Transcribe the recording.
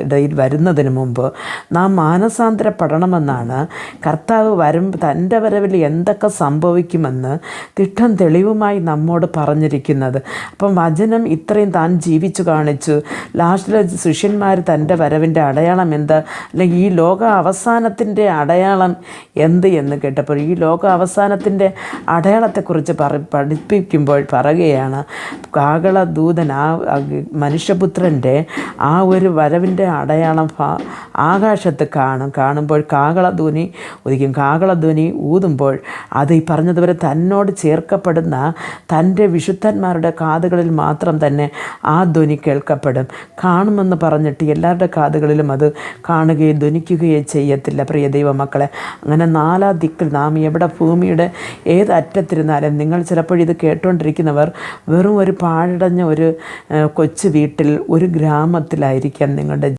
ഇടയിൽ വരുന്നതിന് മുമ്പ് നാം മാനസാന്തരപ്പെടണമെന്നാണ് കർത്താവ് തൻ്റെ വരവിൽ എന്തൊക്കെ സംഭവിക്കുമെന്ന് തിട്ടം തെളിവുമായി നമ്മോട് പറഞ്ഞിരിക്കുന്നത്. അപ്പം വചനം ഇത്രയും താൻ ജീവിച്ചു കാണിച്ചു. ലാസ്റ്റിലെ ശിഷ്യന്മാർ തൻ്റെ വരവിൻ്റെ അടയാളം എന്ത്, അല്ലെങ്കിൽ ഈ ലോക അവസാനത്തിൻ്റെ അടയാളം എന്ത് എന്ന് കേട്ടപ്പോൾ ഈ ലോക അവസാനത്തിൻ്റെ അടയാളത്തെക്കുറിച്ച് പഠിപ്പിക്കുമ്പോൾ പറയുകയാണ്, കാഹളദൂതൻ ആ മനുഷ്യപുത്രൻ്റെ ആ ഒരു വരവിൻ്റെ അടയാളം ആകാശത്ത് കാണുമ്പോൾ കാഹളധ്വനി ഒരിക്കും. കാഹളധ്വനി ഊതുമ്പോൾ അത് ഈ പറഞ്ഞതുപോലെ തന്നോട് ചേർക്കപ്പെടുന്ന തൻ്റെ വിശുദ്ധന്മാരുടെ കാതുകളിൽ മാത്രം തന്നെ ആ ധ്വനി കേൾക്കപ്പെടും. കാണുമെന്ന് പറഞ്ഞിട്ട് എല്ലാവരുടെ കാതുകളിലും അത് കാണുകയോ ധ്വനിക്കുകയോ ചെയ്യത്തില്ല. പ്രിയ ദൈവമക്കളെ, അങ്ങനെ നാലാ ദിക്കിൽ നാം എവിടെ ഭൂമിയുടെ ഏത് അറ്റത്തിരുന്നാലും, നിങ്ങൾ ചിലപ്പോൾ ഇത് കേട്ടുകൊണ്ടിരിക്കുന്നവർ വെറും ഒരു പാഴടഞ്ഞ ഒരു കൊച്ചു വീട്ടിൽ ഒരു ഗ്രാമത്തിലായിരിക്കാം നിങ്ങളുടെ